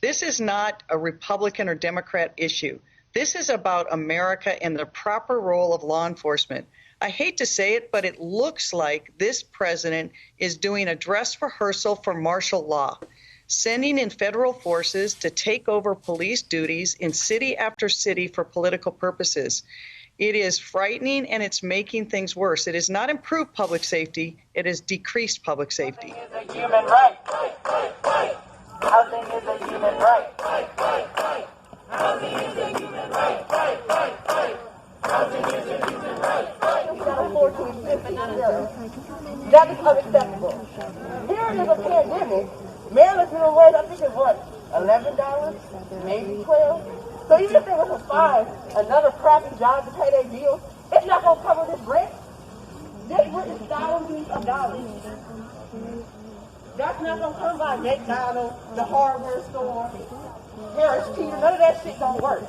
This is not a Republican or Democrat issue. This is about America and the proper role of law enforcement. I hate to say it, but it looks like this president is doing a dress rehearsal for martial law, sending in federal forces to take over police duties in city after city for political purposes. It is frightening, and it's making things worse. It has not improved public safety. It has decreased public safety. Housing is a human right. Housing is a human right. Housing is a human right. Housing is a human right. We got afford to exist in America. That is unacceptable. Here is a pandemic. Maryland's minimum wage, I think, is what, $11, maybe $12. So even if they were to find another crappy job to pay their bills, it's not going to cover this rent. This rent is thousands of dollars. That's not going to come by McDonald's, the hardware store, Harris Teeter. None of that shit don't work.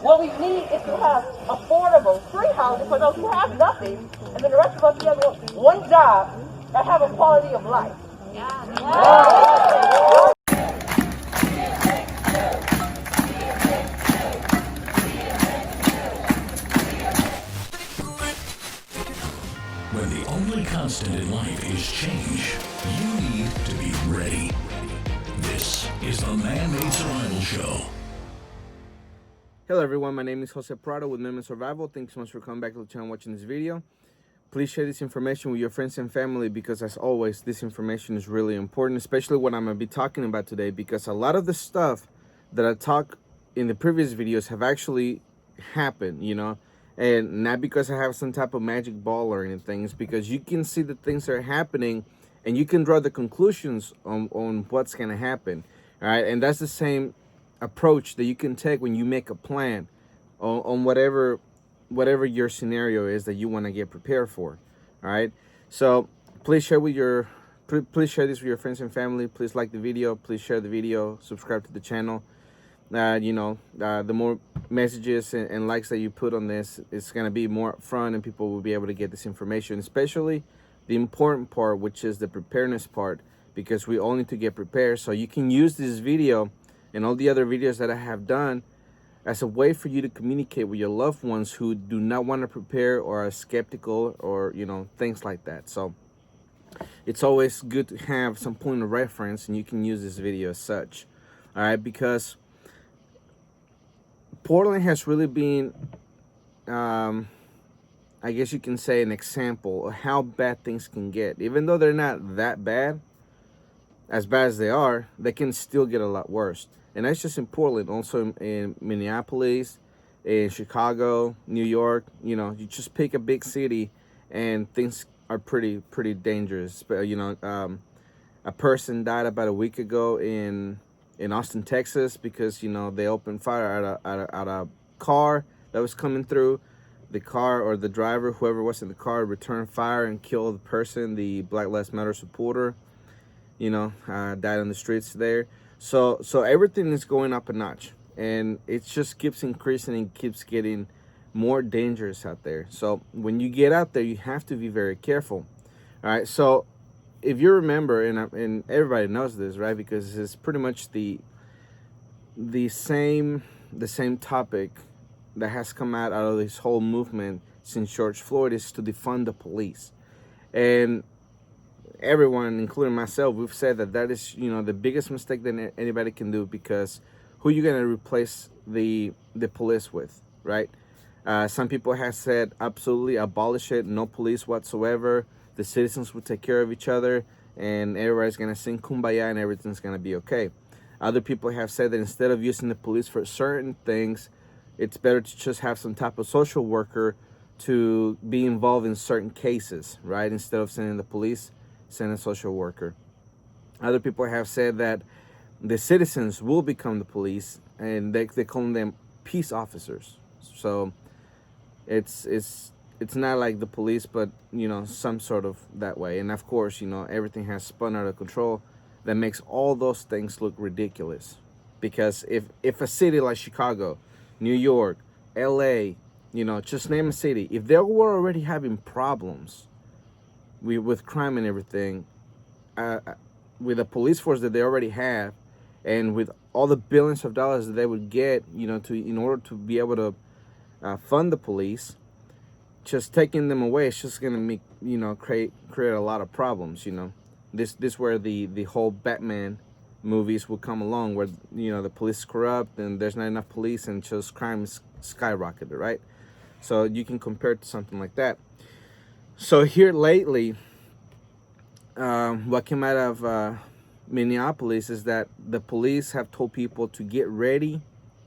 What we need is to have affordable, free housing for those who have nothing, and then the rest of us be able to have one job and have a quality of life. When the only constant in life is change, you need to be ready. This is the Man-Made Survival Show. Hello everyone, my name is Jose Prado with Man-Made Survival. Thanks so much for coming back to the channel watching this video. Please share this information with your friends and family because, as always, this information is really important, especially what I'm going to be talking about today, because a lot of the stuff that I talked in the previous videos have actually happened, you know, and not because I have some type of magic ball or anything. It's because you can see the things that are happening and you can draw the conclusions on what's going to happen, all right? And that's the same approach that you can take when you make a plan on whatever your scenario is that you want to get prepared for. All right, so please share this with your friends and family. Please like the video, please share the video, subscribe to the channel. The more messages and likes that you put on this, it's going to be more upfront and people will be able to get this information, especially the important part, which is the preparedness part, because we all need to get prepared. So you can use this video and all the other videos that I have done as a way for you to communicate with your loved ones who do not want to prepare or are skeptical or, you know, things like that. So it's always good to have some point of reference, and you can use this video as such. All right, because Portland has really been, I guess you can say, an example of how bad things can get. Even though they're not that bad, as bad as they are, they can still get a lot worse. And that's just in Portland. Also in Minneapolis, in Chicago, New York. You know, you just pick a big city and things are pretty dangerous. But, you know, a person died about a week ago in Austin, Texas, because, you know, they opened fire at a car that was coming through. The car, or the driver, whoever was in the car, returned fire and killed the person, the Black Lives Matter supporter. You know, died on the streets there. So everything is going up a notch, and it just keeps increasing and keeps getting more dangerous out there. So when you get out there, you have to be very careful. All right. So if you remember, and everybody knows this, right? Because it's pretty much the same topic that has come out of this whole movement since George Floyd, is to defund the police. And everyone, including myself, we've said that is, you know, the biggest mistake that anybody can do, because who are you going to replace the police with, right? Some people have said absolutely abolish it, no police whatsoever. The citizens will take care of each other, and everybody's going to sing Kumbaya, and everything's going to be okay. Other people have said that instead of using the police for certain things, it's better to just have some type of social worker to be involved in certain cases, right? Instead of sending the police, send a social worker. Other people have said that the citizens will become the police, and they call them peace officers. So it's not like the police, but, you know, some sort of that way. And of course, you know, everything has spun out of control that makes all those things look ridiculous. Because if a city like Chicago, New York, LA, you know, just name a city, if they were already having problems with crime and everything, with the police force that they already have, And with all the billions of dollars that they would get, in order to be able to fund the police, just taking them away is just gonna make create a lot of problems. This where the whole Batman movies would come along, where the police is corrupt and there's not enough police and just crime is skyrocketed, right? So you can compare it to something like that. So here lately, what came out of Minneapolis is that the police have told people to get ready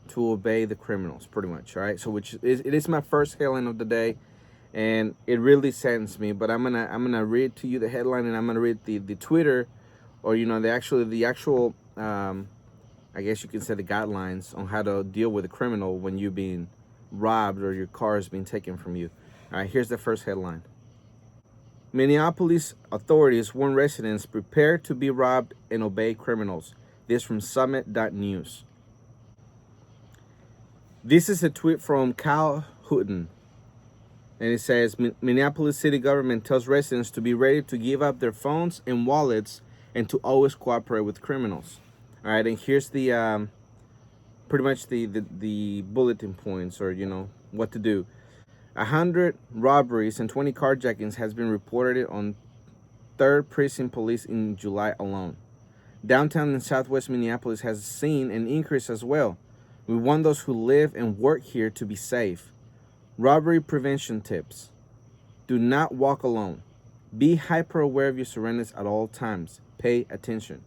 to obey the criminals, pretty much, right? So it is my first headline of the day, and it really saddens me. But I'm gonna read to you the headline, and I'm gonna read the Twitter, or the actual I guess you can say the guidelines on how to deal with a criminal when you're being robbed or your car is being taken from you. All right, here's the first headline. Minneapolis authorities warn residents prepare to be robbed and obey criminals. This from Summit.news. This is a tweet from Cal Houghton, and it says, Minneapolis city government tells residents to be ready to give up their phones and wallets and to always cooperate with criminals. All right, and here's the pretty much the bulletin points, or what to do. 100 robberies and 20 carjackings has been reported on 3rd Precinct Police in July alone. Downtown and southwest Minneapolis has seen an increase as well. We want those who live and work here to be safe. Robbery prevention tips. Do not walk alone. Be hyper aware of your surroundings at all times. Pay attention.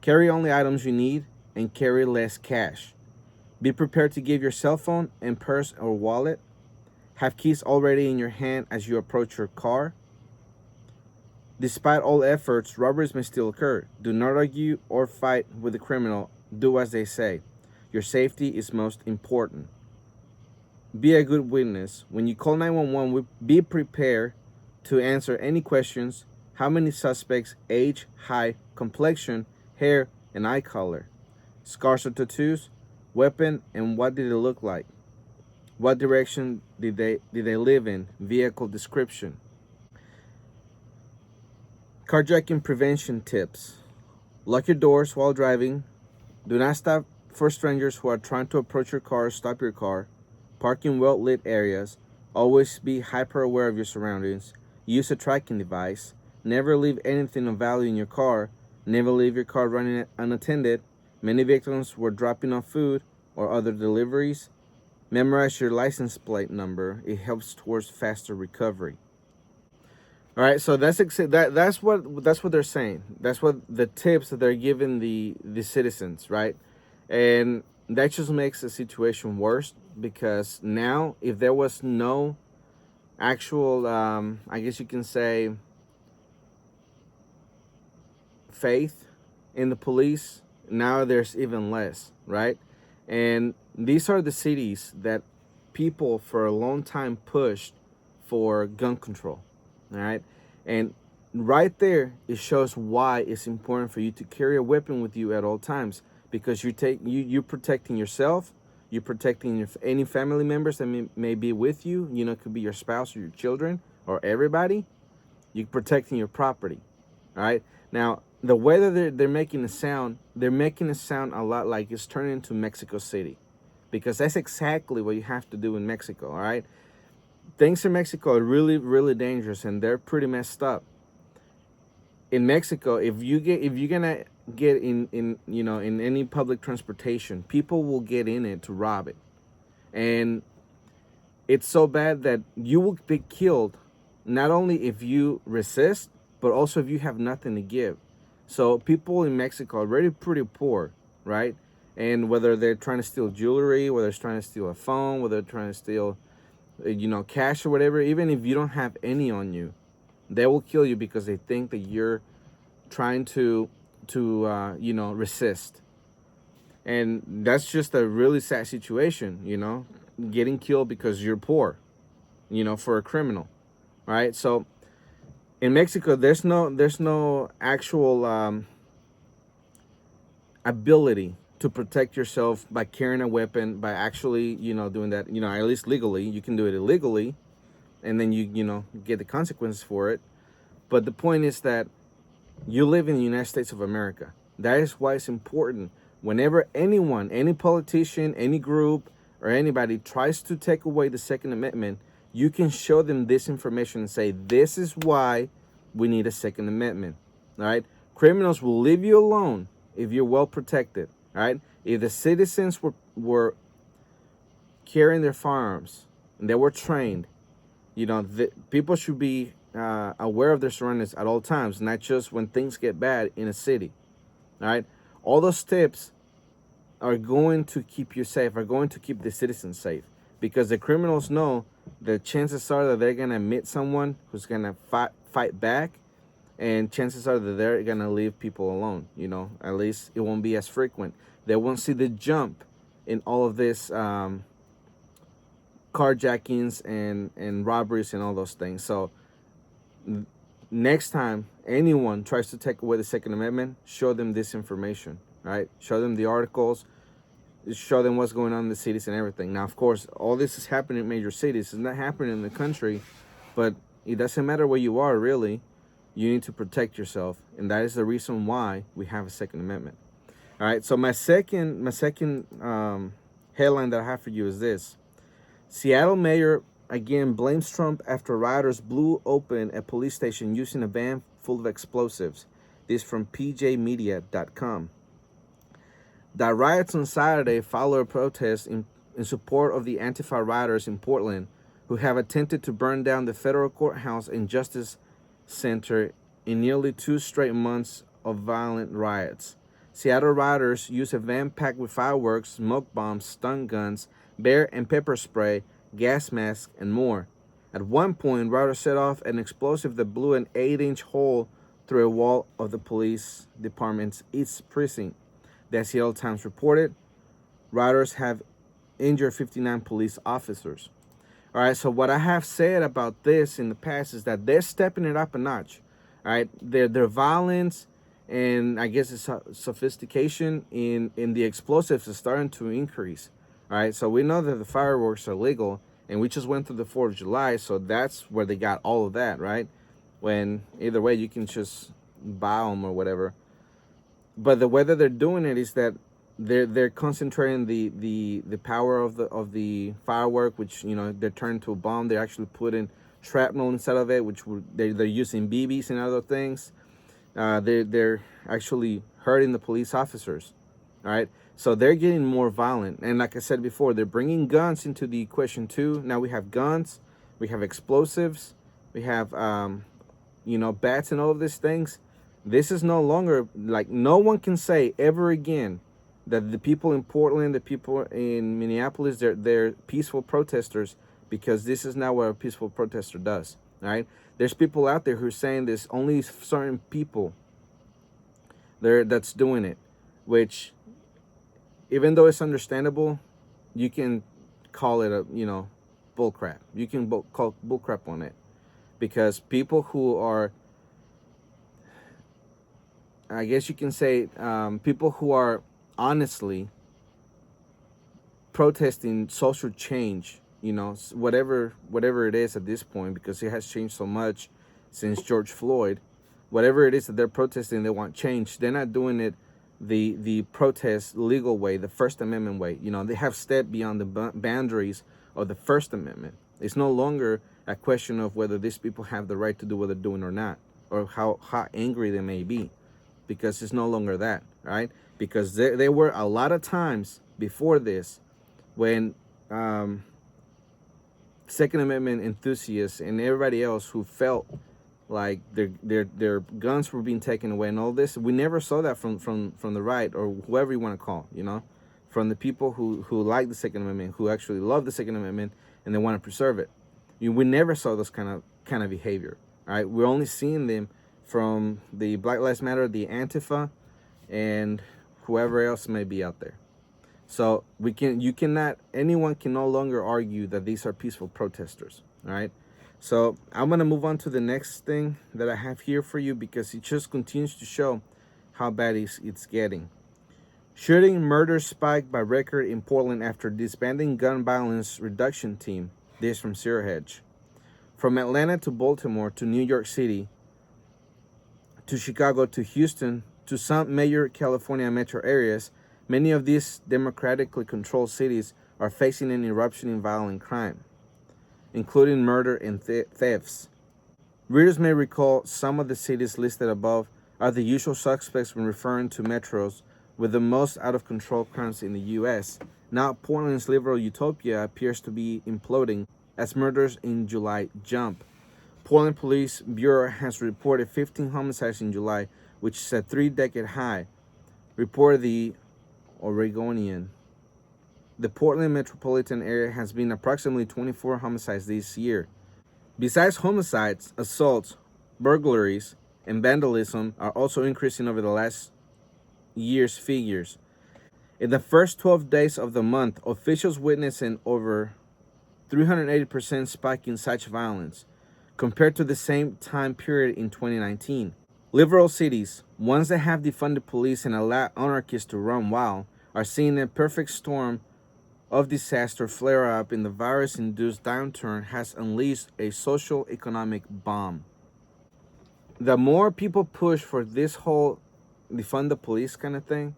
Carry only items you need and carry less cash. Be prepared to give your cell phone and purse or wallet. Have keys already in your hand as you approach your car. Despite all efforts, robberies may still occur. Do not argue or fight with the criminal. Do as they say. Your safety is most important. Be a good witness. When you call 911, be prepared to answer any questions. How many suspects, age, height, complexion, hair, and eye color, scars or tattoos, weapon, and what did it look like? What direction did they live in? Vehicle description. Carjacking prevention tips. Lock your doors while driving. Do not stop for strangers who are trying to approach your car or stop your car. Park in well-lit areas. Always be hyper aware of your surroundings. Use a tracking device. Never leave anything of value in your car. Never leave your car running unattended. Many victims were dropping off food or other deliveries. Memorize your license plate number. It helps towards faster recovery. All right, so that's what they're saying. That's what the tips that they're giving the citizens, right? And that just makes the situation worse, because now if there was no actual, I guess you can say, faith in the police, now there's even less, right? And these are the cities that people for a long time pushed for gun control, all right? And right there, it shows why it's important for you to carry a weapon with you at all times, because you're protecting yourself, you're protecting any family members that may be with you. It could be your spouse or your children or everybody. You're protecting your property, all right? Now, the way that they're making it sound a lot like it's turning into Mexico City, because that's exactly what you have to do in Mexico, all right? Things in Mexico are really, really dangerous, and they're pretty messed up. In Mexico, if you're gonna get in any public transportation, people will get in it to rob it, and it's so bad that you will be killed, not only if you resist, but also if you have nothing to give. So people in Mexico are already pretty poor, right? And whether they're trying to steal jewelry, whether they're trying to steal a phone, whether they're trying to steal, cash or whatever, even if you don't have any on you, they will kill you because they think that you're trying to resist. And that's just a really sad situation, getting killed because you're poor, for a criminal, right? So in Mexico, there's no actual ability to protect yourself by carrying a weapon, by actually, doing that, at least legally. You can do it illegally, and then you get the consequences for it. But the point is that you live in the United States of America. That is why it's important. Whenever anyone, any politician, any group, or anybody tries to take away the Second Amendment, you can show them this information and say, this is why we need a Second Amendment. All right? Criminals will leave you alone if you're well protected. All right? If the citizens were carrying their firearms and they were trained, people should be aware of their surroundings at all times, not just when things get bad in a city. All right? All those tips are going to keep you safe, are going to keep the citizens safe, because the criminals know the chances are that they're going to meet someone who's going to fight back, and chances are that they're going to leave people alone. At least it won't be as frequent. They won't see the jump in all of this carjackings and robberies and all those things. So next time anyone tries to take away the Second Amendment, show them this information, right? Show them the articles, show them what's going on in the cities and everything. Now, of course, all this is happening in major cities. It's not happening in the country, but it doesn't matter where you are, really. You need to protect yourself, and that is the reason why we have a Second Amendment. All right, so my second headline that I have for you is this. Seattle mayor again blames Trump after rioters blew open a police station using a van full of explosives. This from pjmedia.com. The riots on Saturday followed a protest in support of the Antifa rioters in Portland, who have attempted to burn down the federal courthouse and justice center in nearly 2 straight months of violent riots. Seattle rioters used a van packed with fireworks, smoke bombs, stun guns, bear and pepper spray, gas masks, and more. At one point, rioters set off an explosive that blew an 8-inch hole through a wall of the police department's East Precinct. The Seattle Times reported rioters have injured 59 police officers. All right, so what I have said about this in the past is that they're stepping it up a notch. All right, their violence and I guess it's sophistication in the explosives is starting to increase. All right, so we know that the fireworks are legal, and we just went through the 4th of July, so that's where they got all of that, right? When either way, you can just buy them or whatever. But the way that they're doing it is that they're concentrating the power of the firework, which they're turned to a bomb. They're actually putting shrapnel inside of it, which they're using BBs and other things. They're actually hurting the police officers. All right. So they're getting more violent. And like I said before, they're bringing guns into the equation too. Now we have guns, we have explosives, we have, bats and all of these things. This is no longer, like, no one can say ever again that the people in Portland, the people in Minneapolis, they're peaceful protesters, because this is not what a peaceful protester does. All right. There's people out there who are saying there's only certain people there that's doing it, which, even though it's understandable, you can call it bull crap. You can call bull crap on it, because people who are, I guess you can say, people who are honestly protesting social change, whatever it is at this point, because it has changed so much since George Floyd. Whatever it is that they're protesting, they want change. They're not doing it the protest legal way, the First Amendment way. They have stepped beyond the boundaries of the First Amendment. It's no longer a question of whether these people have the right to do what they're doing or not, or how angry they may be, because it's no longer that, right? Because there were a lot of times before this when Second Amendment enthusiasts and everybody else who felt like their guns were being taken away and all this, we never saw that from the right, or whoever you want to call, from the people who like the Second Amendment, who actually love the Second Amendment and they want to preserve it. We never saw this kind of behavior. All right, we're only seeing them from the Black Lives Matter, the Antifa, and whoever else may be out there. So anyone can no longer argue that these are peaceful protesters. All right. So I'm going to move on to the next thing that I have here for you, because it just continues to show how bad it's getting. Shooting murder spiked by record in Portland after disbanding gun violence reduction team. This from Zero Hedge. From Atlanta to Baltimore to New York City to Chicago to Houston to some major California metro areas, many of these democratically controlled cities are facing an eruption in violent crime, including murder and thefts. Readers may recall some of the cities listed above are the usual suspects when referring to metros with the most out-of-control crimes in the U.S. Now, Portland's liberal utopia appears to be imploding as murders in July jump. Portland Police Bureau has reported 15 homicides in July, which is a 3-decade high, reported the Oregonian. The Portland metropolitan area has been approximately 24 homicides this year. Besides homicides, assaults, burglaries, and vandalism are also increasing over the last year's figures. In the first 12 days of the month, officials witnessed an over 380% spike in such violence compared to the same time period in 2019. Liberal cities, ones that have defunded police and allowed anarchists to run wild, are seeing a perfect storm of disaster flare up, and the virus-induced downturn has unleashed a social economic bomb. The more people push for this whole defund the police kind of thing,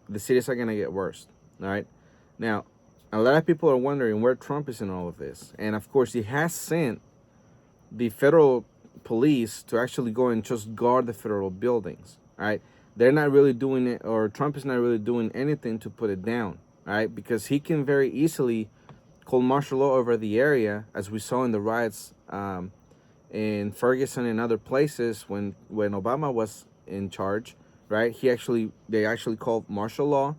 the cities are going to get worse. All right. Now, a lot of people are wondering where Trump is in all of this. And of course, he has sent the federal police to actually go and just guard the federal buildings. All right. They're not really doing it, or Trump is not really doing anything to put it down. All right. Because he can very easily call martial law over the area, as we saw in the riots in Ferguson and other places when Obama was in charge. Right. They actually called martial law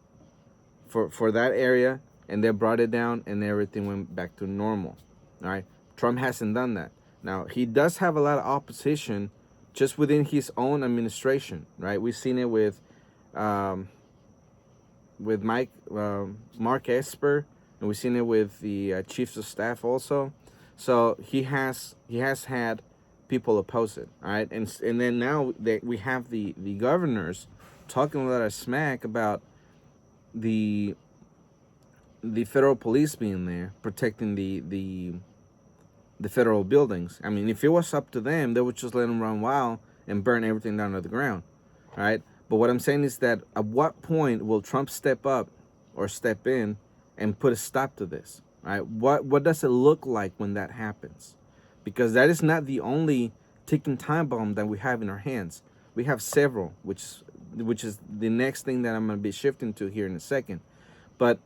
for that area, and they brought it down, and everything went back to normal. All right. Trump hasn't done that. Now, he does have a lot of opposition just within his own administration, right? We've seen it with Mark Esper, and we've seen it with the chiefs of staff also. So he has had people oppose it, all right? And then now that we have the governors talking a lot of smack about the federal police being there protecting the federal buildings. I mean, if it was up to them, they would just let them run wild and burn everything down to the ground, right? But what I'm saying is that at what point will Trump step up or step in and put a stop to this, right? What does it look like when that happens? Because that is not the only ticking time bomb that we have in our hands. We have several, which is the next thing that I'm going to be shifting to here in a second. But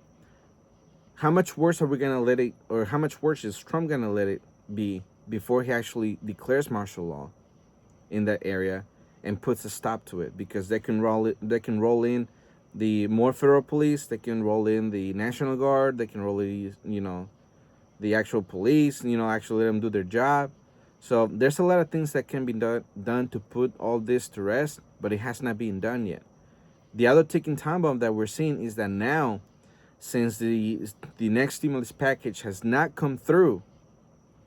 how much worse are we going to let it, or how much worse is Trump going to let it be before he actually declares martial law in that area and puts a stop to it? Because they can roll in the more federal police, they can roll in the National Guard, they can roll in, the actual police, actually let them do their job. So there's a lot of things that can be done to put all this to rest, but it has not been done yet. The other ticking time bomb that we're seeing is that now, since the next stimulus package has not come through,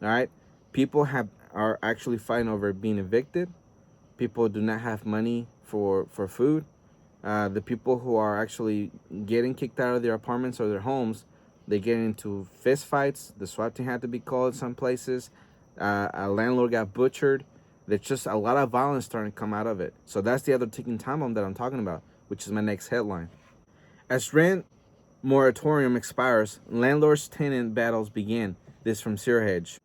all right, people are actually fighting over being evicted. People do not have money for food. The people who are actually getting kicked out of their apartments or their homes, they get into fist fights. The SWAT team had to be called in some places. A landlord got butchered. There's just a lot of violence starting to come out of it. So that's the other ticking time bomb that I'm talking about, which is my next headline. As rent moratorium expires, landlords-tenant battles begin. This from Hedge.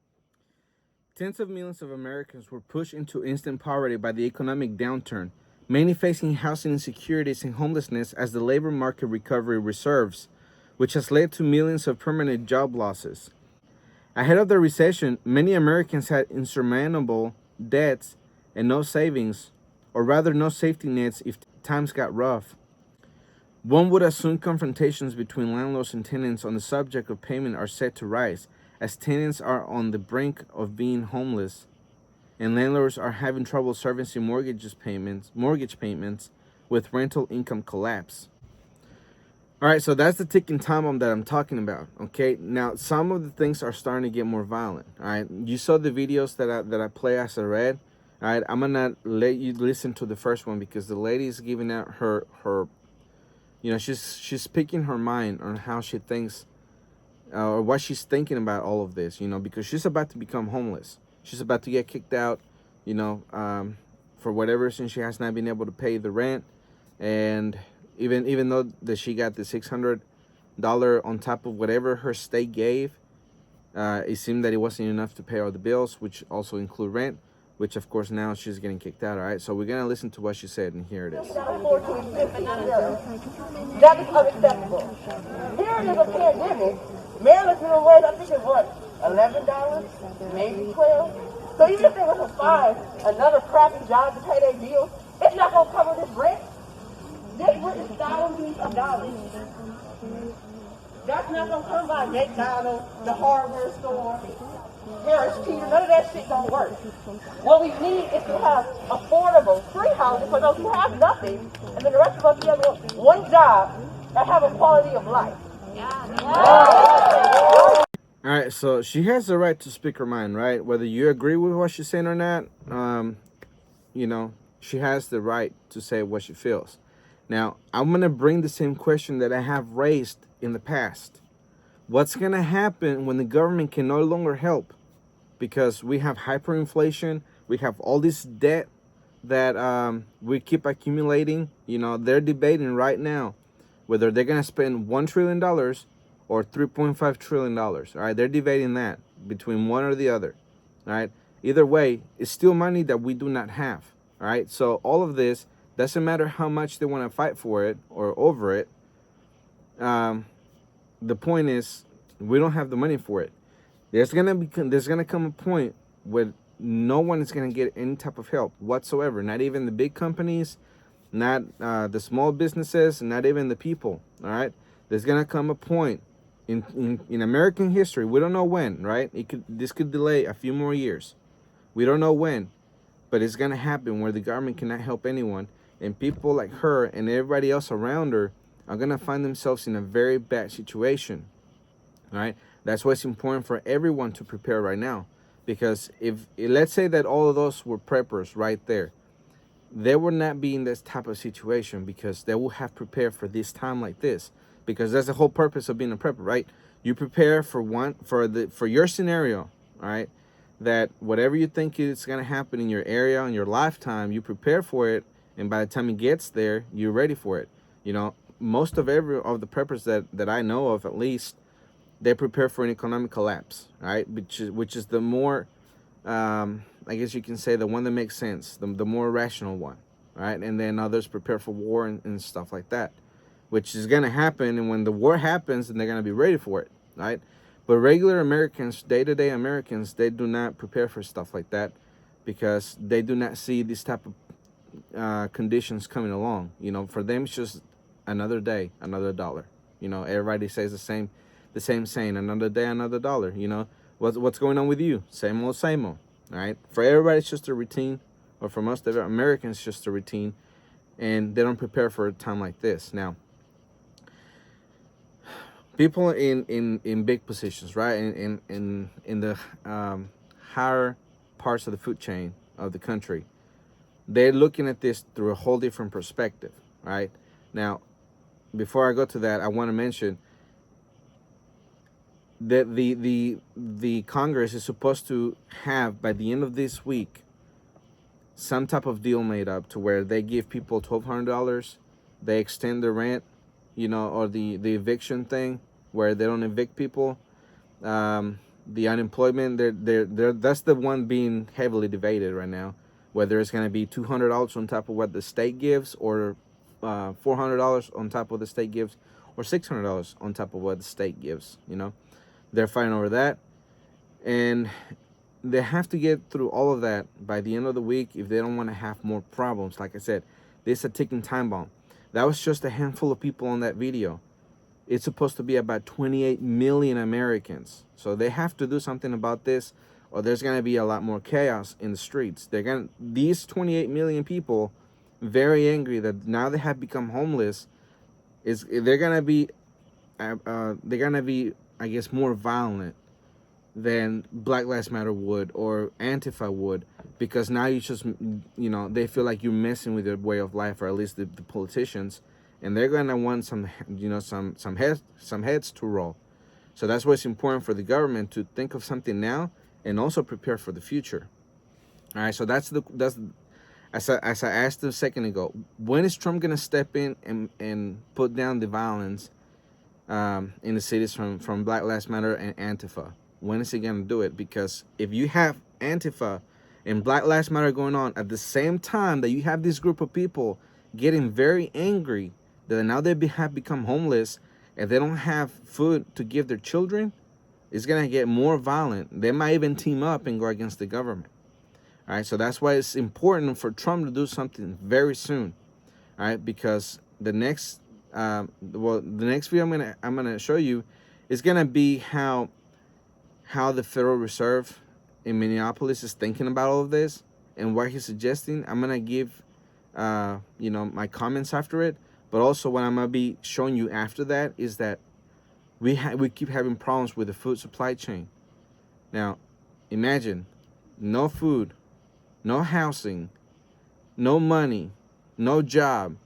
Tens of millions of Americans were pushed into instant poverty by the economic downturn, many facing housing insecurities and homelessness as the labor market recovery reserves, which has led to millions of permanent job losses. Ahead of the recession, many Americans had insurmountable debts and no savings, or rather no safety nets if times got rough. One would assume confrontations between landlords and tenants on the subject of payment are set to rise, as tenants are on the brink of being homeless, and landlords are having trouble servicing mortgage payments with rental income collapse. All right, so that's the ticking time bomb that I'm talking about. Okay, now some of the things are starting to get more violent. All right, you saw the videos that I play as I read. All right, I'm gonna let you listen to the first one because the lady is giving out her she's speaking her mind on how she thinks or what she's thinking about all of this, because she's about to become homeless. She's about to get kicked out, for whatever reason she has not been able to pay the rent, and even though that she got the $600 on top of whatever her state gave, it seemed that it wasn't enough to pay all the bills, which also include rent, which of course now she's getting kicked out. All right, so we're gonna listen to what she said, and here it is. That is unacceptable. Here it is a pandemic. Maryland's minimum wage, I think it's what, $11, maybe 12. So even if they were to find another crappy job to pay their bills, it's not going to cover this rent. This rent is thousands of dollars. That's not going to come by McDonald's, the hardware store, Harris Teeter. None of that shit don't work. What we need is to have affordable, free housing for those who have nothing, and then the rest of us be able to have one job and have a quality of life. All right, so she has the right to speak her mind, right? Whether you agree with what she's saying or not, you know, she has the right to say what she feels. Now, I'm going to bring the same question that I have raised in the past. What's going to happen when the government can no longer help? Because we have hyperinflation, we have all this debt that we keep accumulating. You know, they're debating right now whether they're going to spend $1 trillion or $3.5 trillion. All right, they're debating that between one or the other. All right, either way, it's still money that we do not have. All right, so all of this doesn't matter how much they want to fight for it or over it. The point is, we don't have the money for it. There's gonna come a point where no one is gonna get any type of help whatsoever. Not even the big companies, not the small businesses, not even the people. All right, there's gonna come a point in American history. We don't know when, right? This could delay a few more years. We don't know when, but it's gonna happen where the government cannot help anyone, and people like her and everybody else around her are gonna find themselves in a very bad situation. All right, that's why it's important for everyone to prepare right now, because if let's say that all of those were preppers right there, they would not be in this type of situation because they will have prepared for this time like this. Because that's the whole purpose of being a prepper, right? You prepare for your scenario, all right? That whatever you think is going to happen in your area in your lifetime, you prepare for it, and by the time it gets there, you're ready for it. You know, most of the preppers that I know of, at least, they prepare for an economic collapse, right? Which is the more, I guess you can say, the one that makes sense, the more rational one, right? And then others prepare for war and stuff like that, which is going to happen. And when the war happens, then they're going to be ready for it, right? But regular Americans, day-to-day Americans, they do not prepare for stuff like that because they do not see these type of conditions coming along. You know, for them, it's just another day, another dollar. You know, everybody says the same saying, another day, another dollar. You know, what's going on with you? Same old, all right? For everybody, it's just a routine, or for most of Americans, it's just a routine, and they don't prepare for a time like this. Now, people in big positions, right, in the higher parts of the food chain of the country, they're looking at this through a whole different perspective, right? Now, before I go to that, I want to mention that the Congress is supposed to have, by the end of this week, some type of deal made up to where they give people $1,200, they extend the rent, you know, or the eviction thing where they don't evict people. The unemployment, that's the one being heavily debated right now, whether it's going to be $200 on top of what the state gives, or $400 on top of what the state gives, or $600 on top of what the state gives. You know, they're fighting over that, and they have to get through all of that by the end of the week if they don't want to have more problems. Like I said, this is a ticking time bomb. That was just a handful of people on that video. It's supposed to be about 28 million Americans. So they have to do something about this, or there's going to be a lot more chaos in the streets. These 28 million people, very angry that now they have become homeless, they're going to be, I guess, more violent than Black Lives Matter would or Antifa would, because now you just, you know, they feel like you're messing with their way of life, or at least the politicians, and they're going to want some, you know, some heads to roll. So that's why it's important for the government to think of something now and also prepare for the future. All right, so as I asked a second ago, when is Trump gonna step in and put down the violence in the cities from Black Lives Matter and Antifa? When is he gonna do it? Because if you have Antifa and Black Lives Matter going on at the same time that you have this group of people getting very angry that now they have become homeless and they don't have food to give their children, it's gonna get more violent. They might even team up and go against the government. All right, so that's why it's important for Trump to do something very soon. All right, because the next the next video I'm gonna show you is gonna be how the Federal Reserve in Minneapolis is thinking about all of this and what he's suggesting. I'm gonna give my comments after it, but also what I'm gonna be showing you after that is that we keep having problems with the food supply chain. Now, imagine no food, no housing, no money, no job.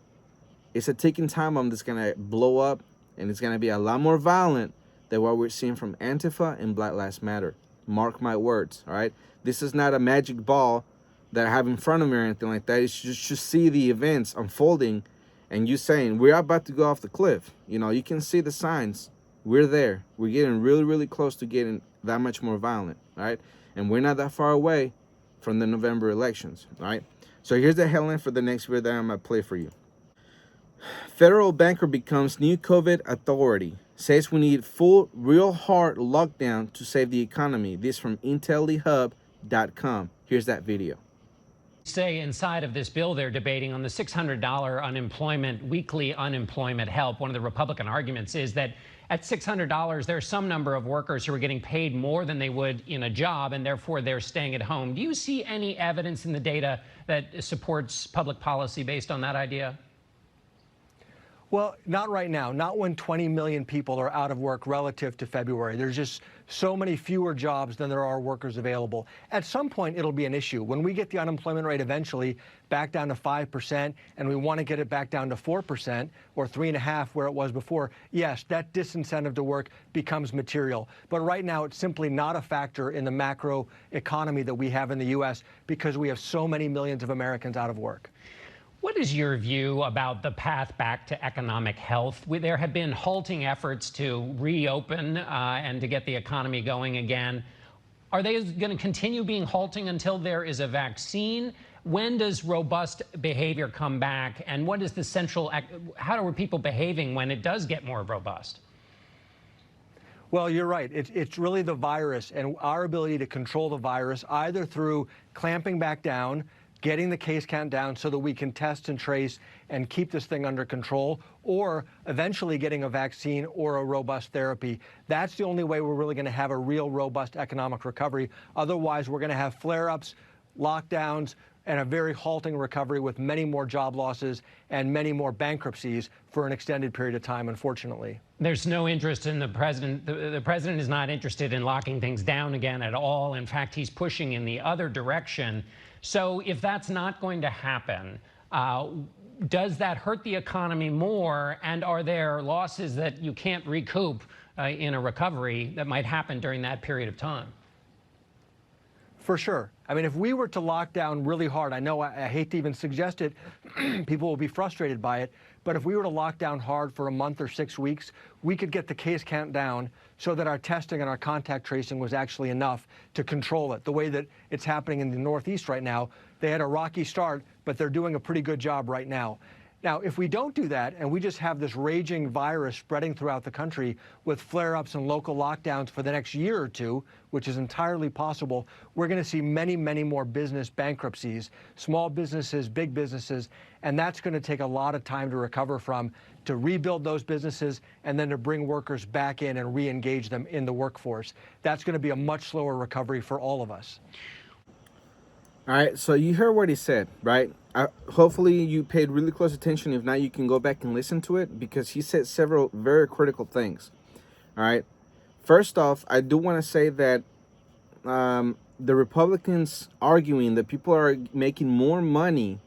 It's a ticking time bomb that's gonna blow up, and it's gonna be a lot more violent than what we're seeing from Antifa and Black Lives Matter. Mark my words, all right? This is not a magic ball that I have in front of me or anything like that. It's just to see the events unfolding and you saying, we're about to go off the cliff. You know, you can see the signs. We're there. We're getting really, really close to getting that much more violent, all right? And we're not that far away from the November elections, all right? So here's the headline for the next video that I'm going to play for you. Federal banker becomes new COVID authority. Says we need full, real hard lockdown to save the economy. This from intellihub.com. Here's that video. Say inside of this bill they're debating on the $600 weekly unemployment help. One of the Republican arguments is that at $600, there's some number of workers who are getting paid more than they would in a job, and therefore they're staying at home. Do you see any evidence in the data that supports public policy based on that idea? Well, not right now, not when 20 million people are out of work relative to February. There's just so many fewer jobs than there are workers available. At some point, it'll be an issue. When we get the unemployment rate eventually back down to 5%, and we want to get it back down to 4% or 3.5% where it was before, yes, that disincentive to work becomes material. But right now, it's simply not a factor in the macro economy that we have in the U.S. because we have so many millions of Americans out of work. What is your view about the path back to economic health? There have been halting efforts to reopen and to get the economy going again. Are they going to continue being halting until there is a vaccine? When does robust behavior come back? And what is the how are people behaving when it does get more robust? Well, you're right. It's really the virus and our ability to control the virus either through clamping back down, getting the case count down so that we can test and trace and keep this thing under control, or eventually getting a vaccine or a robust therapy. That's the only way we're really going to have a real robust economic recovery. Otherwise, we're going to have flare-ups, lockdowns, and a very halting recovery with many more job losses and many more bankruptcies for an extended period of time, unfortunately. There's no interest in the president. The president is not interested in locking things down again at all. In fact, he's pushing in the other direction. So if that's not going to happen, does that hurt the economy more? And are there losses that you can't recoup in a recovery that might happen during that period of time? For sure. I mean, if we were to lock down really hard, I know I hate to even suggest it, people will be frustrated by it, but if we were to lock down hard for a month or 6 weeks, we could get the case count down so that our testing and our contact tracing was actually enough to control it. The way that it's happening in the Northeast right now, they had a rocky start, but they're doing a pretty good job right now. Now, if we don't do that and we just have this raging virus spreading throughout the country with flare-ups and local lockdowns for the next year or two, which is entirely possible, we're going to see many, many more business bankruptcies, small businesses, big businesses, and that's going to take a lot of time to recover from, to rebuild those businesses, and then to bring workers back in and re-engage them in the workforce. That's going to be a much slower recovery for all of us. All right, so you heard what he said, right? Hopefully you paid really close attention. If not, you can go back and listen to it because he said several very critical things. All right. First off, I do want to say that the Republicans arguing that people are making more money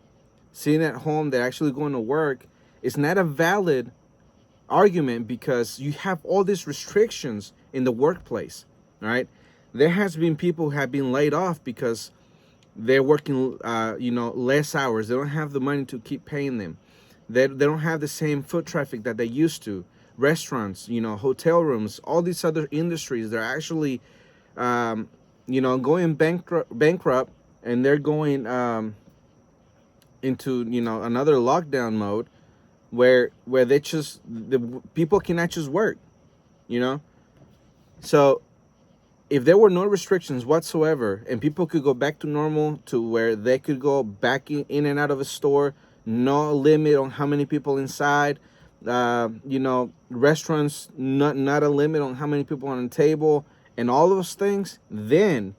sitting at home than actually going to work is not a valid argument because you have all these restrictions in the workplace. All right. There has been people who have been laid off because they're working, less hours. They don't have the money to keep paying them. They don't have the same foot traffic that they used to. Restaurants, hotel rooms, all these other industries, they're actually, going bankrupt, and they're going into, another lockdown mode where the people cannot just work, So if there were no restrictions whatsoever and people could go back to normal, to where they could go back in and out of a store, no limit on how many people inside, restaurants, not a limit on how many people on the table, and all those things, then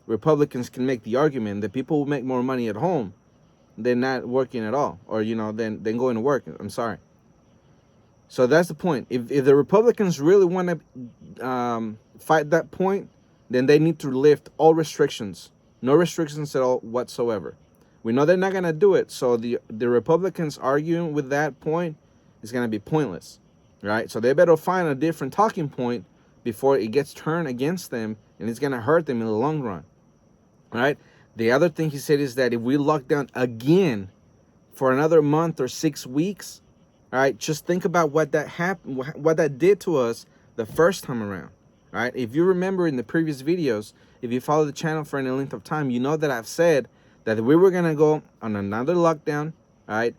Republicans can make the argument that people will make more money at home than not working at all, or, than going to work. I'm sorry. So that's the point. If the Republicans really want to fight that point, then they need to lift all restrictions. No restrictions at all whatsoever. We know they're not going to do it. So the Republicans arguing with that point is going to be pointless, right? So they better find a different talking point before it gets turned against them, and it's going to hurt them in the long run, right? The other thing he said is that if we lock down again for another month or 6 weeks, all right, just think about what that did to us the first time around, right? If you remember in the previous videos, if you follow the channel for any length of time, you know that I've said that we were going to go on another lockdown, right?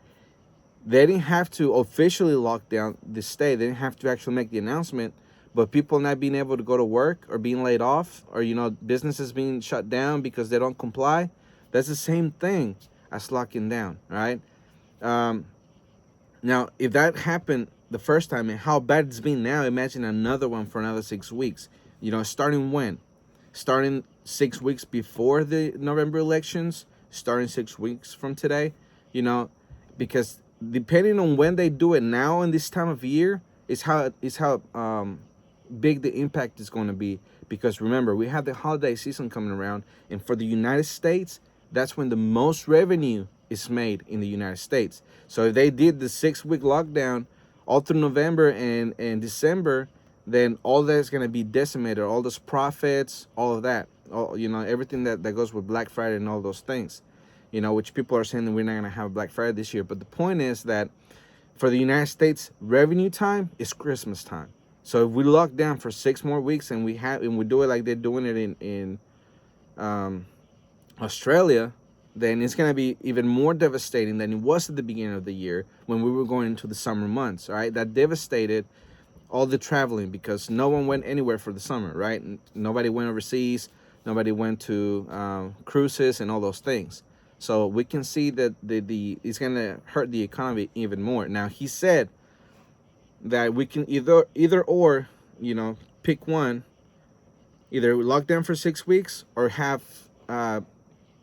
They didn't have to officially lock down the state. They didn't have to actually make the announcement, but people not being able to go to work or being laid off, or, businesses being shut down because they don't comply, that's the same thing as locking down, right? Now, if that happened the first time and how bad it's been now, imagine another one for another 6 weeks. Starting when? Starting 6 weeks before the November elections, starting 6 weeks from today, because depending on when they do it now in this time of year is how big the impact is going to be. Because remember, we have the holiday season coming around, and for the United States, that's when the most revenue is made in the United States. So if they did the 6-week lockdown all through November and December, then all that is going to be decimated. All those profits, all of that, everything that goes with Black Friday and all those things, which people are saying that we're not going to have Black Friday this year. But the point is that for the United States, revenue time is Christmas time. So if we lock down for 6 more weeks and we do it like they're doing it in Australia, then it's going to be even more devastating than it was at the beginning of the year when we were going into the summer months, right? That devastated all the traveling because no one went anywhere for the summer, right? Nobody went overseas. Nobody went to cruises and all those things. So we can see that it's going to hurt the economy even more. Now, he said that we can either or, pick one, either lock down for 6 weeks or have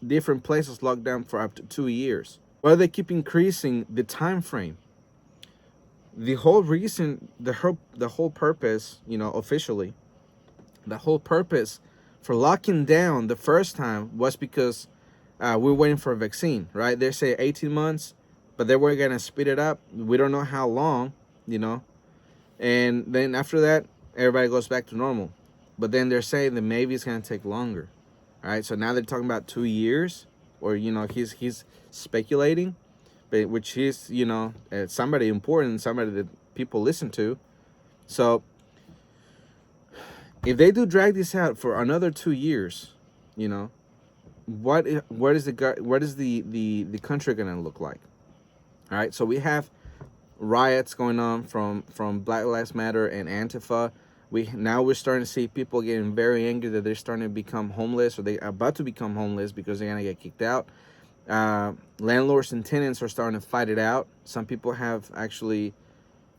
different places locked down for up to 2 years. Why do they keep increasing the time frame? The whole reason, the whole purpose, officially, the whole purpose for locking down the first time was because we're waiting for a vaccine, right? They say 18 months, but they were going to speed it up. We don't know how long, and then after that, everybody goes back to normal. But then they're saying that maybe it's going to take longer. All right, so now they're talking about 2 years, or he's speculating, but which is somebody important, somebody that people listen to. So if they do drag this out for another 2 years, what is the country gonna look like? All right, so we have riots going on from Black Lives Matter and Antifa. We're starting to see people getting very angry that they're starting to become homeless, or they're about to become homeless because they're gonna get kicked out. Landlords and tenants are starting to fight it out. Some people have actually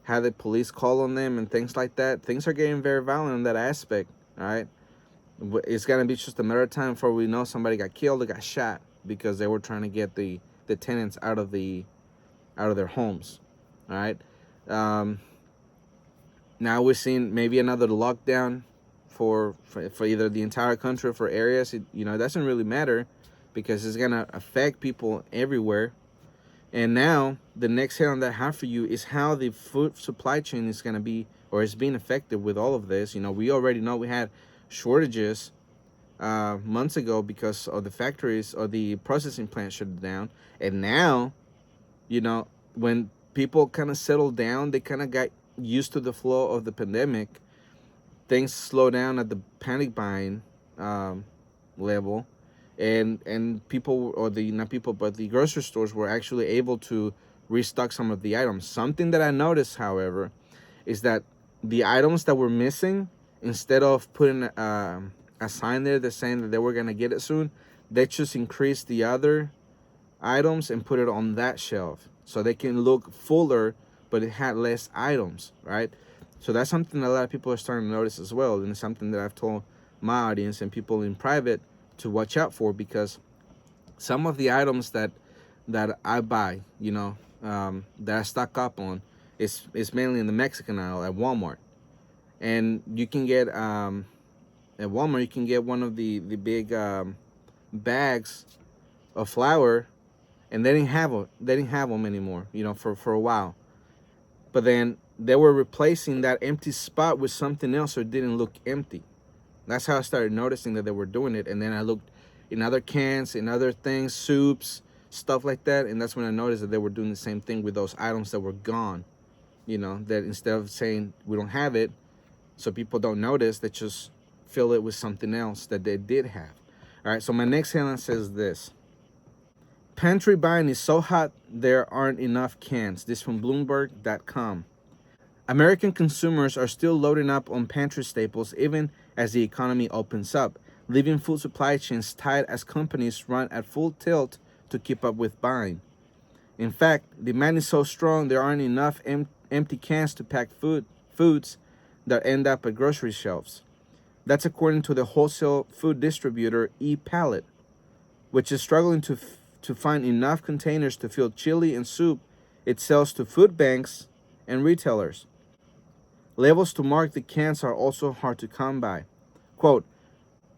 had the police call on them and things like that. Things are getting very violent in that aspect. All right, it's gonna be just a matter of time before we know somebody got killed or got shot because they were trying to get the tenants out of their homes. All right. Now we're seeing maybe another lockdown for either the entire country or for areas. It doesn't really matter because it's going to affect people everywhere. And now the next hit on that I have for you is how the food supply chain is going to be, or is being affected with all of this. We already know we had shortages months ago because of the factories or the processing plant shut down. And now, when people kind of settled down, they kind of got used to the flow of the pandemic. Things slow down at the panic buying level, and people, or the not people but the grocery stores, were actually able to restock some of the items. Something that I noticed, however, is that the items that were missing, instead of putting a sign there that's saying that they were gonna get it soon, they just increased the other items and put it on that shelf so they can look fuller, but it had less items, right? So that's something that a lot of people are starting to notice as well, and it's something that I've told my audience and people in private to watch out for, because some of the items that I buy, that I stock up on, is mainly in the Mexican aisle at Walmart. And you can get at Walmart, you can get one of the big bags of flour, and they didn't have them anymore, for a while. But then they were replacing that empty spot with something else so it didn't look empty. That's how I started noticing that they were doing it. And then I looked in other cans, in other things, soups, stuff like that, and that's when I noticed that they were doing the same thing with those items that were gone. That instead of saying we don't have it, so people don't notice, they just fill it with something else that they did have. All right, so my next headline says this: pantry buying is so hot there aren't enough cans. This from Bloomberg.com. American consumers are still loading up on pantry staples even as the economy opens up, leaving food supply chains tight as companies run at full tilt to keep up with buying. In fact, demand is so strong there aren't enough empty cans to pack foods that end up at grocery shelves. That's according to the wholesale food distributor ePallet, which is struggling to find enough containers to fill chili and soup it sells to food banks and retailers. Labels to mark the cans are also hard to come by. Quote,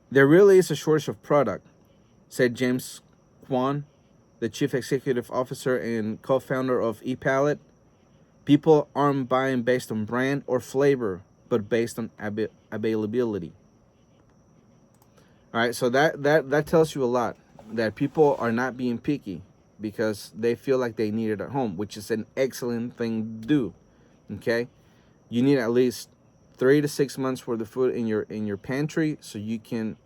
"There really is a shortage of product," said James Kwan, the chief executive officer and co-founder of ePallet. "People aren't buying based on brand or flavor, but based on availability." All right, so that tells you a lot, that people are not being picky because they feel like they need it at home, which is an excellent thing to do. Okay, you need at least 3 to 6 months worth of food in your pantry, so you can,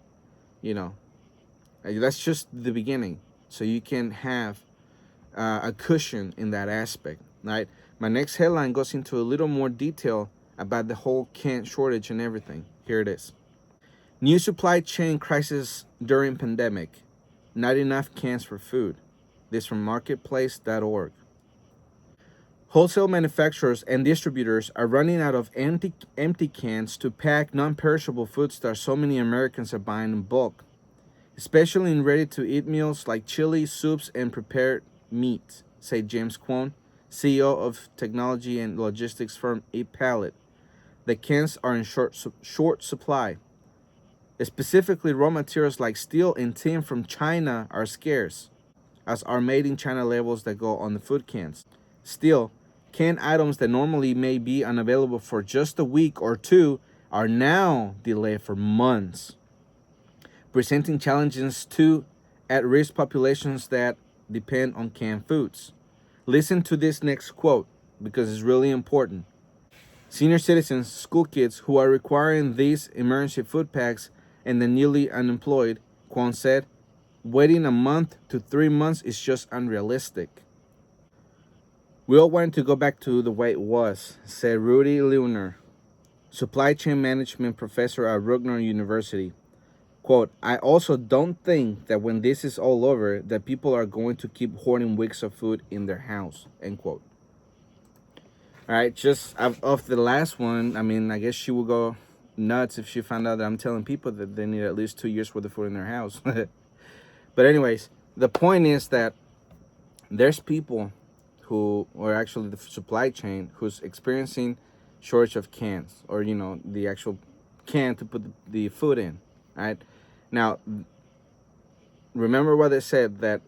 that's just the beginning, so you can have a cushion in that aspect. Right. My next headline goes into a little more detail about the whole can shortage and everything. Here it is: new supply chain crisis during pandemic. Not enough cans for food. This from marketplace.org. Wholesale manufacturers and distributors are running out of empty cans to pack non-perishable foods that so many Americans are buying in bulk, especially in ready-to-eat meals like chili, soups, and prepared meat, said James Kwon, CEO of technology and logistics firm ePallet. The cans are in short supply. Specifically, raw materials like steel and tin from China are scarce, as are made-in-China labels that go on the food cans. Still, canned items that normally may be unavailable for just a week or two are now delayed for months, presenting challenges to at-risk populations that depend on canned foods. Listen to this next quote, because it's really important. Senior citizens, school kids who are requiring these emergency food packs, and the newly unemployed, Kwon said, waiting a month to 3 months is just unrealistic. "We all want to go back to the way it was," said Rudy Leuner, supply chain management professor at Rutgers University. Quote, "I also don't think that when this is all over that people are going to keep hoarding weeks of food in their house," end quote. All right, just off the last one, I mean, I guess she will go nuts if she found out that I'm telling people that they need at least 2 years worth of food in their house. But anyways, the point is that there's people who, or actually the supply chain, who's experiencing shortage of cans, or the actual can to put the food in. Right now, remember what they said, that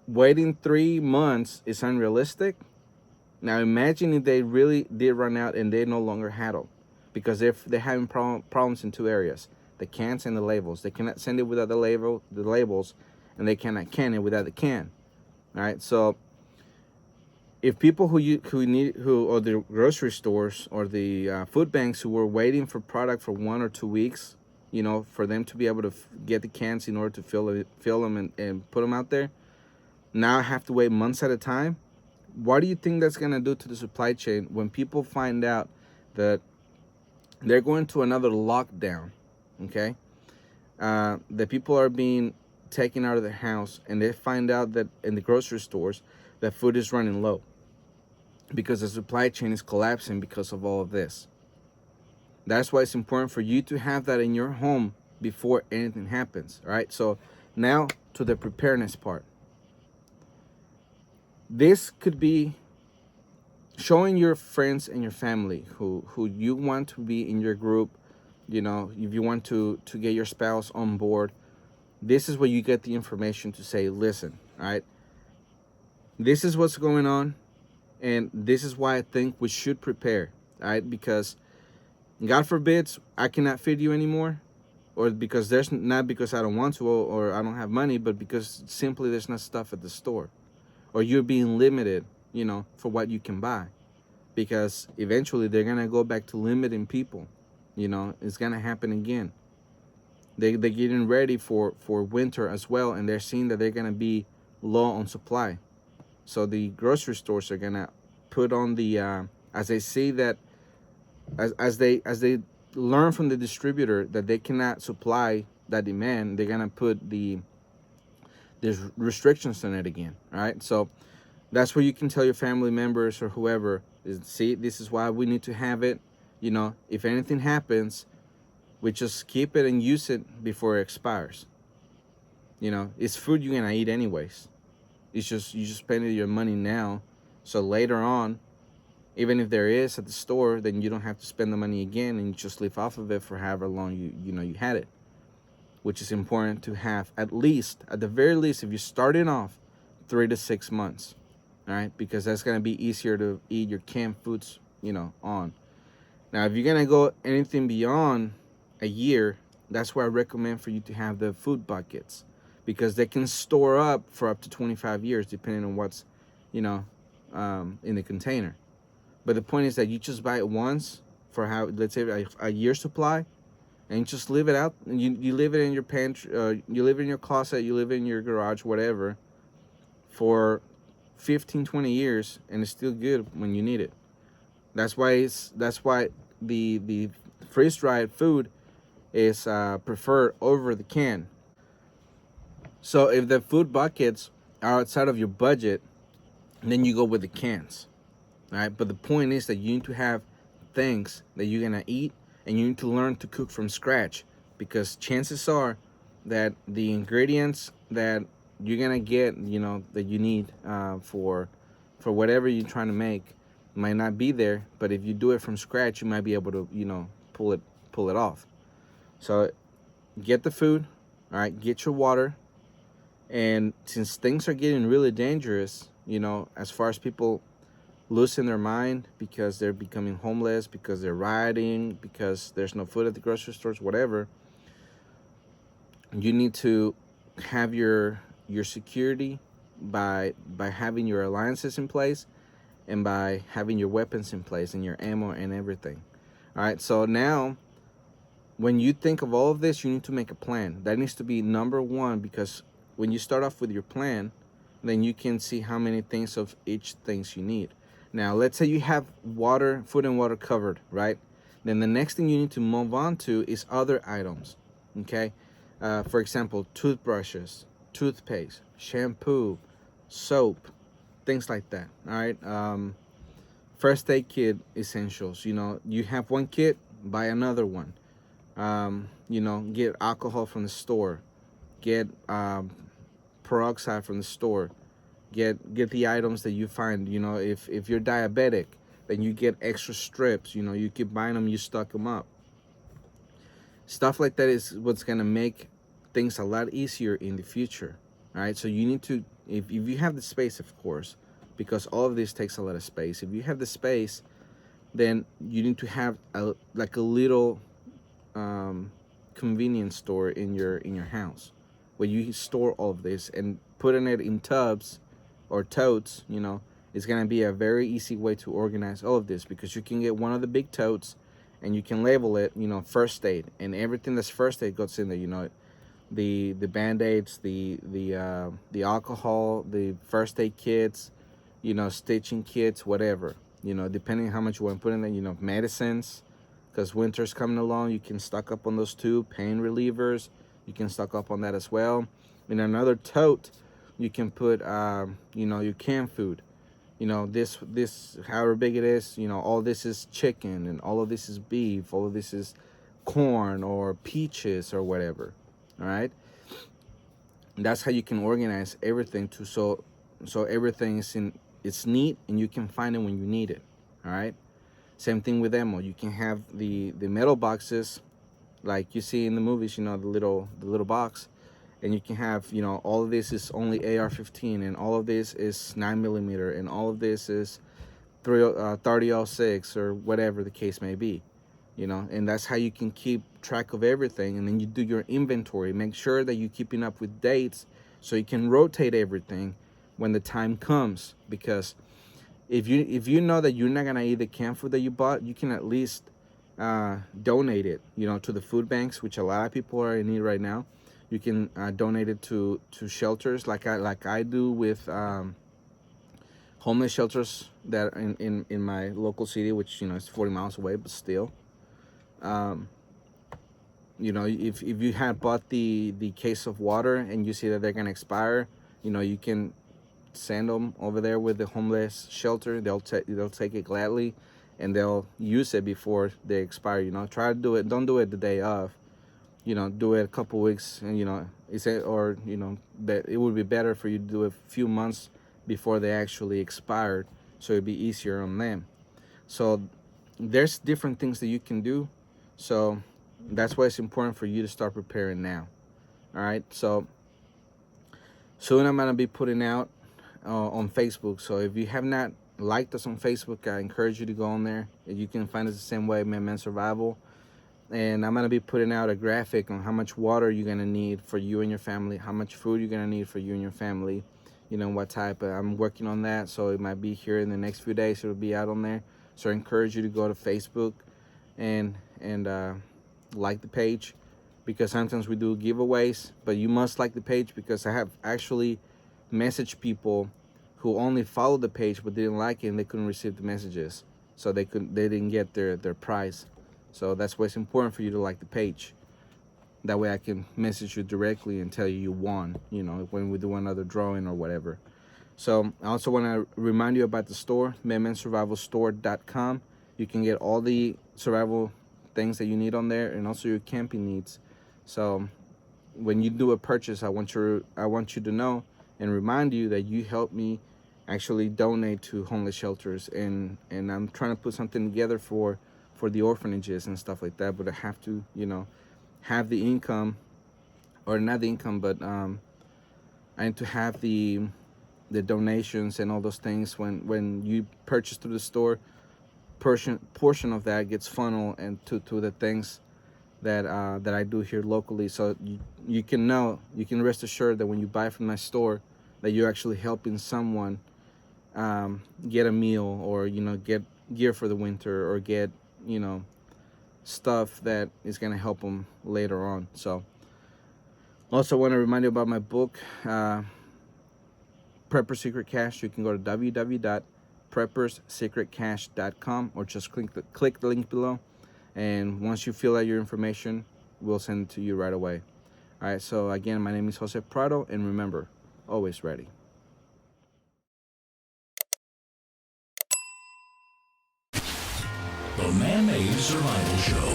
waiting 3 months is unrealistic. Now imagine if they really did run out and they no longer had them, because they're having problems in 2 areas: the cans and the labels. They cannot send it without the labels, and they cannot can it without the can. All right, so if people or the grocery stores or the food banks who were waiting for product for 1 or 2 weeks, for them to be able to get the cans in order to fill them and put them out there, now have to wait months at a time. What do you think that's going to do to the supply chain when people find out that they're going to another lockdown, okay? The people are being taken out of their house, and they find out that in the grocery stores that food is running low because the supply chain is collapsing because of all of this. That's why it's important for you to have that in your home before anything happens, all right? So now to the preparedness part. This could be showing your friends and your family who you want to be in your group, if you want to get your spouse on board. This is where you get the information to say, listen, all right, this is what's going on, and this is why I think we should prepare, all right? Because God forbids I cannot feed you anymore, or because not because I don't want to or I don't have money, but because simply there's not stuff at the store, or you're being limited, for what you can buy, because eventually they're gonna go back to limiting people. It's gonna happen again. They're getting ready for winter as well, and they're seeing that they're gonna be low on supply. So the grocery stores are gonna put on the as they see that as they learn from the distributor that they cannot supply that demand, they're gonna put there's restrictions on it again. All right, so that's where you can tell your family members or whoever, see, this is why we need to have it. If anything happens, we just keep it and use it before it expires. It's food you're gonna eat anyways. It's just you just spending your money now, so later on, even if there is at the store, then you don't have to spend the money again, and you just live off of it for however long you had it. Which is important to have at the very least, if you're starting off, 3 to 6 months, all right? Because that's gonna be easier to eat your canned foods, on. Now, if you're gonna go anything beyond a year, that's where I recommend for you to have the food buckets, because they can store up for up to 25 years, depending on what's, in the container. But the point is that you just buy it once for let's say a year's supply, and you just leave it out. You leave it in your pantry, you leave it in your closet, you leave it in your garage, whatever, for 15, 20 years, and it's still good when you need it. That's why the freeze-dried food is preferred over the can. So if the food buckets are outside of your budget, then you go with the cans. All right, but the point is that you need to have things that you're gonna eat, and you need to learn to cook from scratch, because chances are that the ingredients that you're gonna get, that you need for whatever you're trying to make might not be there. But if you do it from scratch, you might be able to, pull it off. So get the food, all right, get your water, and since things are getting really dangerous, as far as people losing their mind because they're becoming homeless, because they're rioting, because there's no food at the grocery stores, whatever, you need to have your security by having your alliances in place, and by having your weapons in place and your ammo and everything. All right, so now when you think of all of this, you need to make a plan. That needs to be number one, because when you start off with your plan, then you can see how many things of each things you need. Now, let's say you have food and water covered, right? Then the next thing you need to move on to is other items, okay? For example, toothbrushes, toothpaste, shampoo, soap, things like that, all right? First aid kit essentials, you have one kit, buy another one. Get alcohol from the store, get peroxide from the store, get the items that you find. If you're diabetic, then you get extra strips. You keep buying them, you stock them up. Stuff like that is what's gonna make things a lot easier in the future. All right, so you need to, if you have the space, of course, because all of this takes a lot of space. If you have the space, then you need to have a little convenience store in your house, where you store all of this, and putting it in tubs or totes, is going to be a very easy way to organize all of this, because you can get one of the big totes and you can label it, first aid, and everything that's first aid goes in there, the band-aids, the alcohol, the first aid kits, stitching kits, whatever, depending on how much you want to put in there, medicines, because winter's coming along, you can stock up on those too. Pain relievers, you can stock up on that as well. In another tote, you can put, your canned food. This, however big it is, all this is chicken, and all of this is beef, all of this is corn or peaches or whatever. All right. And that's how you can organize everything so everything is it's neat, and you can find it when you need it. All right. Same thing with ammo. You can have the metal boxes like you see in the movies, the little box, and you can have, all of this is only AR-15, and all of this is 9mm, and all of this is 30-06, or whatever the case may be, and that's how you can keep track of everything. And then you do your inventory, make sure that you're keeping up with dates, so you can rotate everything when the time comes. Because if you know that you're not gonna eat the canned food that you bought, you can at least donate it, to the food banks, which a lot of people are in need right now. You can donate it to shelters, like I do with homeless shelters that are in my local city, which is 40 miles away, but still. If you had bought the case of water and you see that they're gonna expire, you can send them over there with the homeless shelter. They'll take it gladly, and they'll use it before they expire. Try to do it. Don't do it the day of. Do it a couple weeks, and that it would be better for you to do it a few months before they actually expired, so it'd be easier on them. So there's different things that you can do. So that's why it's important for you to start preparing now. All right. So soon I'm gonna be putting out on Facebook. So if you have not liked us on Facebook, I encourage you to go on there. You can find us the same way, Man Survival. And I'm going to be putting out a graphic on how much water you're going to need for you and your family, how much food you're going to need for you and your family, what type. I'm working on that, so it might be here in the next few days. It'll be out on there. So I encourage you to go to Facebook and like the page, because sometimes we do giveaways, but you must like the page, because I have actually messaged people who only followed the page but didn't like it, and they couldn't receive the messages, so they didn't get their prize. So that's why it's important for you to like the page. That way I can message you directly and tell you won, when we do another drawing or whatever. So I also want to remind you about the store, MedmenSurvivalStore.com. You can get all the survival things that you need on there, and also your camping needs. So when you do a purchase, I want you to know and remind you that you helped me actually donate to homeless shelters, and I'm trying to put something together for the orphanages and stuff like that. But I have to, have the income, or not the income, but I need to have the donations and all those things. When you purchase through the store, portion of that gets funneled and to the things that I do here locally. So you can rest assured that when you buy from my store, that you're actually helping someone get a meal, or get gear for the winter, or get stuff that is going to help them later on. So also want to remind you about my book, Preppers Secrete Cache. You can go to www.prepperssecretcache.com, or just click the link below, and once you fill out your information, we'll send it to you right away. All right, so again, my name is Jose Prado, and remember, always ready. The Man-Made Survival Show.